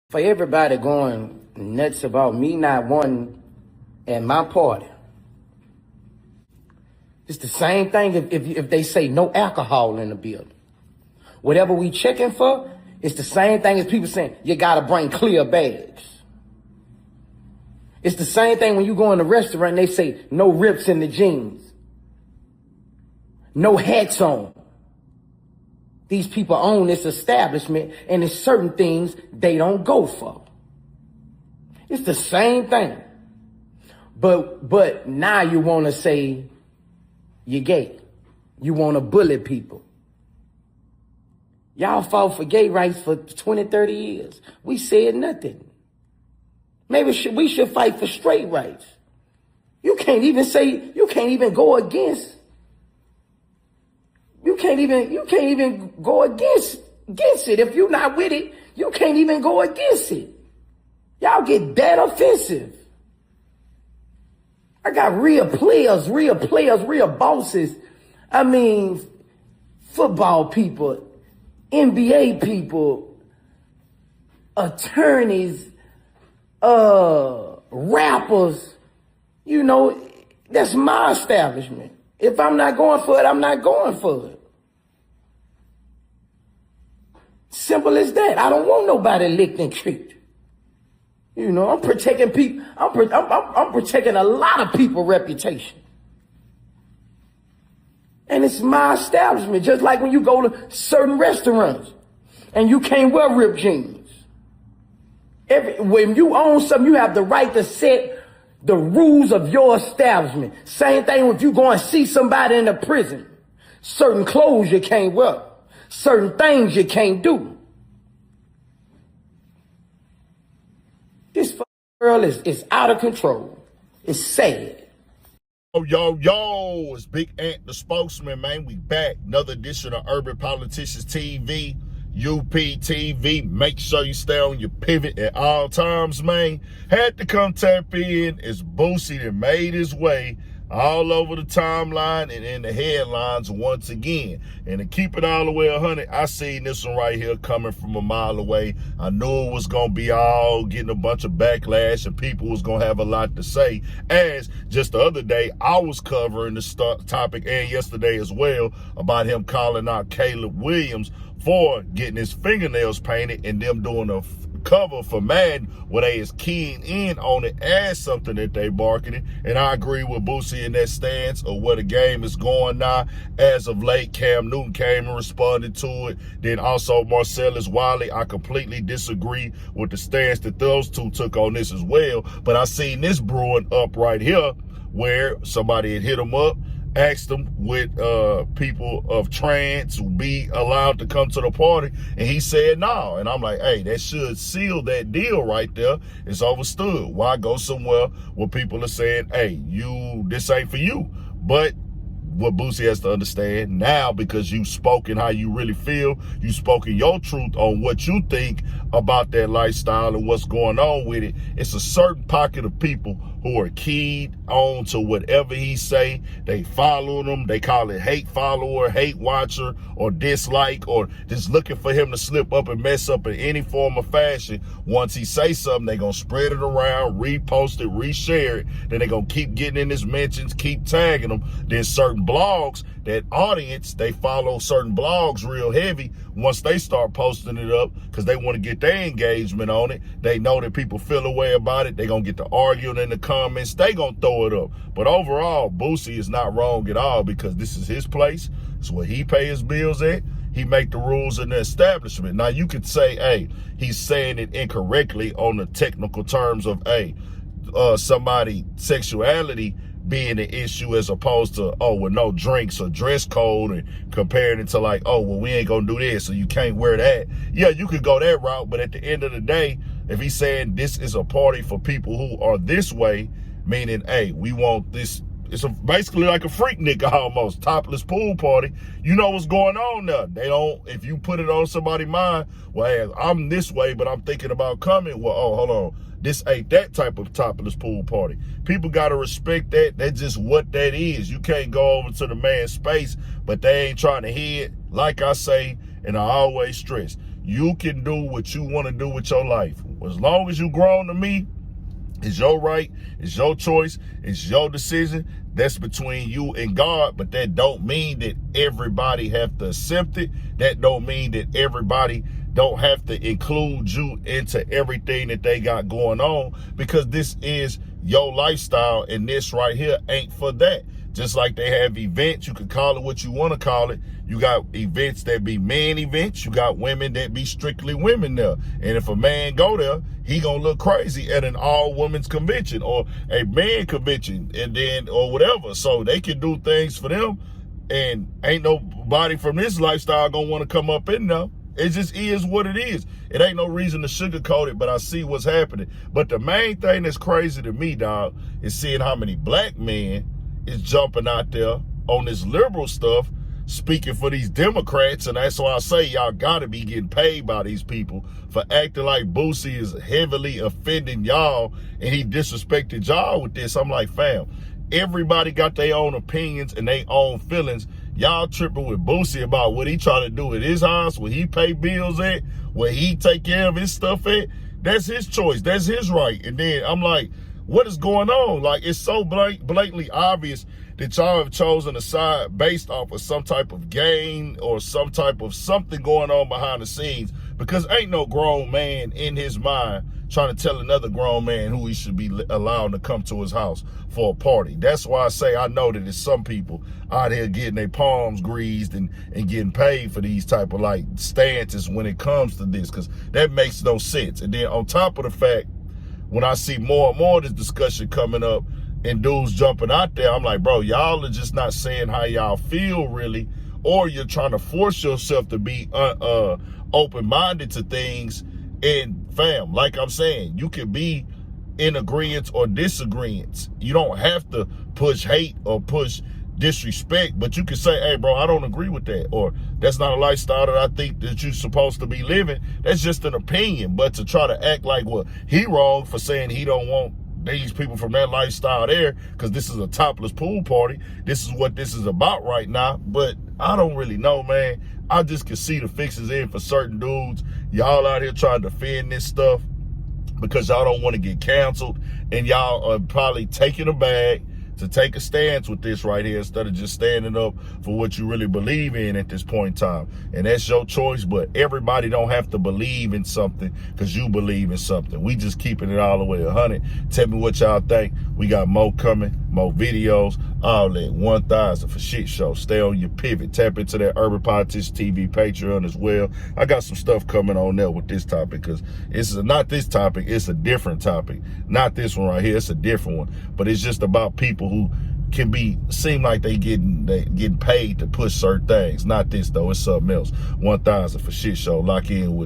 For everybody going nuts about me not wanting at my party, it's the same thing if they say no alcohol in the building. Whatever we checking for, it's the same thing as people saying you gotta bring clear bags. It's the same thing when you go in a restaurant and they say no rips in the jeans, no hats on. These people own this establishment, and there's certain things they don't go for. It's the same thing. But now you want to say you're gay. You want to bully people. Y'all fought for gay rights for 20, 30 years. We said nothing. Maybe we should fight for straight rights. You can't even go against. You can't even go against it. If you're not with it, you can't even go against it. Y'all get that offensive. I got real players, real bosses. I mean, football people, NBA people, attorneys, rappers. You know, that's my establishment. If I'm not going for it, I'm not going for it. Simple as that. I don't want nobody licked and tricked. You know, I'm protecting people. I'm protecting a lot of people's reputation. And it's my establishment. Just like when you go to certain restaurants and you can't wear ripped jeans. When you own something, you have the right to set the rules of your establishment. Same thing if you go and see somebody in a prison. Certain clothes you can't wear. Certain things you can't do. This world is out of control. It's sad. Yo, it's Big Ant, the spokesman, man. We back. Another edition of Urban Politicians TV, UPTV. Make sure you stay on your pivot at all times, man. Had to come tap in. It's Boosie that made his way all over the timeline and in the headlines once again. And to keep it all the way 100, I seen this one right here coming from a mile away. I knew it was going to be all getting a bunch of backlash and people was going to have a lot to say. As just the other day, I was covering this topic, and yesterday as well, about him calling out Caleb Williams for getting his fingernails painted and them doing a cover for Madden where they is keying in on it as something that they marketing. And I agree with Boosie in that stance of where the game is going now. As of late, Cam Newton came and responded to it. Then also Marcellus Wiley. I completely disagree with the stance that those two took on this as well. But I seen this brewing up right here where somebody had hit him up, asked them would people of trans be allowed to come to the party, and he said no. And I'm like, hey, that should seal that deal right there. It's overstood. Why go somewhere where people are saying, hey, this ain't for you? But what Boosie has to understand now, because you spoken how you really feel, you spoken your truth on what you think about that lifestyle and what's going on with it. It's a certain pocket of people who are keyed on to whatever he say. They follow him. They call it hate follower, hate watcher, or dislike, or just looking for him to slip up and mess up in any form or fashion. Once he say something, they gonna spread it around, repost it, reshare it. Then they gonna keep getting in his mentions, keep tagging them. Then certain blogs, that audience, they follow certain blogs real heavy. Once they start posting it up, because they want to get their engagement on it, they know that people feel a way about it. They gonna get to arguing in the comments. They gonna throw it up. But overall, Boosie is not wrong at all, because this is his place. It's where he pay his bills at. He make the rules in the establishment. Now you could say, hey, he's saying it incorrectly on the technical terms of, hey, somebody sexuality being an issue, as opposed to, oh, well, no drinks or dress code, and comparing it to like, oh, well, we ain't gonna do this, so you can't wear that. Yeah, you could go that route, but at the end of the day, if he's saying this is a party for people who are this way, meaning, hey, we want this, it's basically like a freak nigga almost, topless pool party. You know what's going on there. They don't, if you put it on somebody's mind, well, hey, I'm this way, but I'm thinking about coming. Well, oh, hold on. This ain't that type of topless pool party. People got to respect that. That's just what that is. You can't go over to the man's space, but they ain't trying to hear it. Like I say, and I always stress, you can do what you want to do with your life. But as long as you grown to me, it's your right, it's your choice, it's your decision. That's between you and God, but that don't mean that everybody have to accept it. That don't mean that everybody don't have to include you into everything that they got going on, because this is your lifestyle, and this right here ain't for that. Just like they have events, you can call it what you want to call it. You got events that be man events. You got women that be strictly women there. And if a man go there, he gonna look crazy at an all-women's convention or a man convention, and then or whatever. So they can do things for them, and ain't nobody from this lifestyle gonna want to come up in there. It just is what it is. It ain't no reason to sugarcoat it, but I see what's happening. But the main thing that's crazy to me, dog, is seeing how many black men is jumping out there on this liberal stuff, speaking for these Democrats. And that's why I say y'all gotta be getting paid by these people for acting like Boosie is heavily offending y'all and he disrespected y'all with this. I'm like, fam, everybody got their own opinions and their own feelings. Y'all tripping with Boosie about what he trying to do at his house, where he pay bills at, where he take care of his stuff at. That's his choice. That's his right. And then I'm like, what is going on? Like, it's so blatantly obvious that y'all have chosen a side based off of some type of gain or some type of something going on behind the scenes, because ain't no grown man in his mind trying to tell another grown man who he should be allowed to come to his house for a party. That's why I say I know that there's some people out here getting their palms greased and getting paid for these type of like stances when it comes to this, because that makes no sense. And then on top of the fact, when I see more and more of this discussion coming up and dudes jumping out there, I'm like, bro, y'all are just not saying how y'all feel really, or you're trying to force yourself to be open-minded to things. And fam, like I'm saying, you can be in agreement or disagreements. You don't have to push hate or push disrespect, but you can say, hey bro, I don't agree with that, or that's not a lifestyle that I think that you're supposed to be living. That's just an opinion. But to try to act like, well, he wrong for saying he don't want these people from that lifestyle there because this is a topless pool party, this is what this is about right now. But I don't really know, man. I just can see the fixes in for certain dudes. Y'all out here trying to defend this stuff because y'all don't want to get canceled, and y'all are probably taking a bag to take a stance with this right here instead of just standing up for what you really believe in at this point in time. And that's your choice, but everybody don't have to believe in something because you believe in something. We just keeping it all the way 100. Tell me what y'all think. We got more coming, more videos, all that. 1,000 for shit show. Stay on your pivot. Tap into that Urban Politics TV Patreon as well. I got some stuff coming on there with this topic, because it's not this topic, it's a different topic. Not this one right here, it's a different one. But it's just about people who can seem like they getting paid to push certain things. Not this though, it's something else. 1,000 for shit show. Lock in with